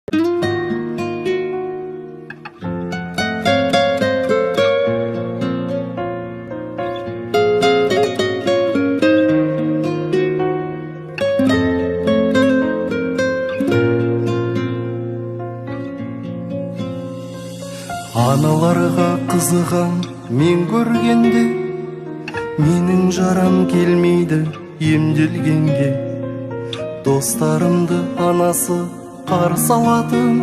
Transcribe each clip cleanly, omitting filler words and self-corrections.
Аналарға қызығам мен көргенде, менің жарам келмейді емделгенге. Достарымды анасы қарсы алатын,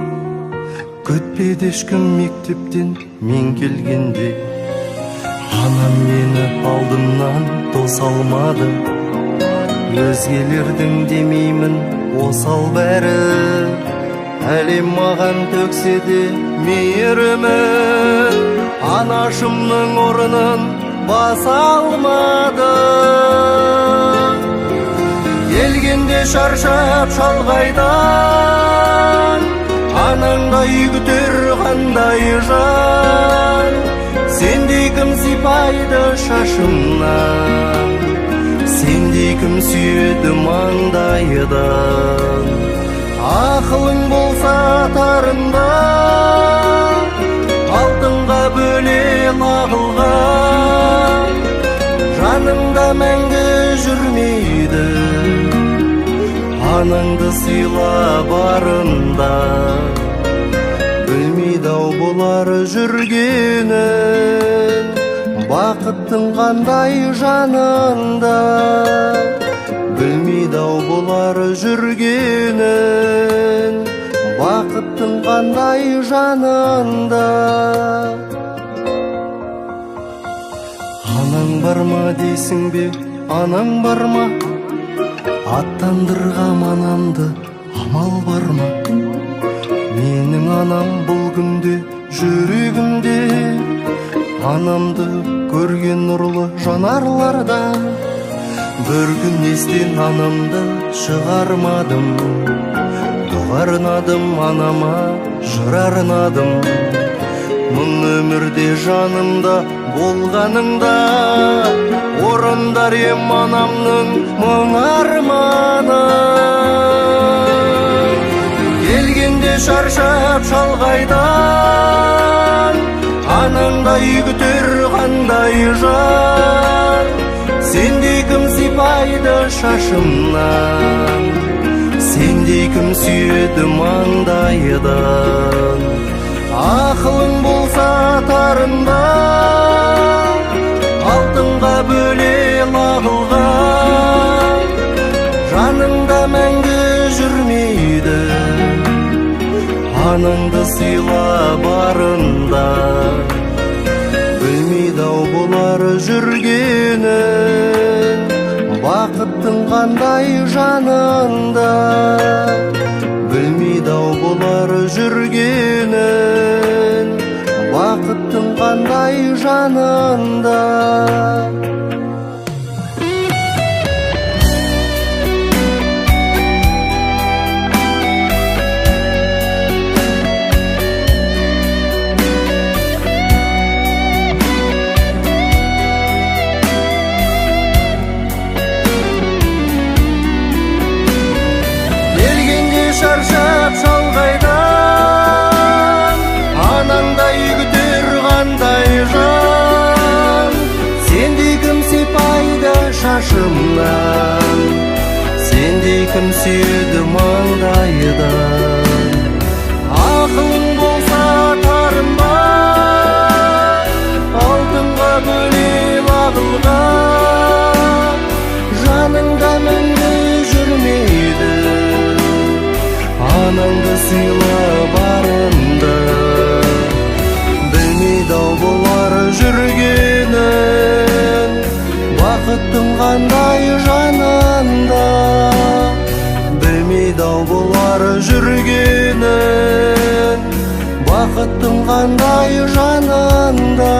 күтпеді ешкім мектептен мен келгенде. Анам мені алдымнан тоса алмады, өзгелердің демеймін осал бәрі. Әлем маған төксе де мейірімін, анашымның орнын баса алмады. Келгенде шаршап шалғайдан, анаңдай күтер қандай жан. Сендей кім сипайды шашымнан, сендей кім сүйеді маңдайдан. Ақылың болса тарында, алтынға бөле лағылған. Жаныңда мәңгі жүрмейді, анаңды сыйла барында. Білмейді-ау бұлар жүргенін, бақыттың қандай жанында. Білмейді-ау бұлар жүргенін, бақыттың қандай жанында. Анаң бар ма дейсің бе, анаң бар ма? Аттандырғам анамды, амал бар ма? Менің анам бұл күнде жүрегімде, анамды көрген нұрлы жанарларда. Бір күн естен анамды шығармадым, дұға арнадым анама, жыр арнадым. Мың өмірде жанымда болғаныңда, орындар ем анамның мың арманын. Келгенде шаршап шалғайдан, анаңдай күтер қандай жан. Сендей кім сипайды шашымнан, сендей кім сүйеді маңдайдан. Ақылың болса тарында, алтынға бөле лағылған. Жаныңда мәңгі жүрмейді, анаңды сыйла барында. Білмейді-ау бұлар жүргенін, бақыттың қандай жанында. Білмейді-ау бұлар жүргенін, бақыттың қандай жанында. Шаршап шалғайдан, анаңдай күтер қандай жан. Сендей кім сипайды шашымнан, сендей кім сүйеді маңдайдан. Ақылың болса тарында, алтынға бөле лағылған. Жаныңда мәңгі жүрмейді, анаңды сыйла барында. Білмейді-ау бұлар жүргенін, бақыттың қандай жанында. Білмейді-ау бұлар жүргенін, бақыттың қандай жанында.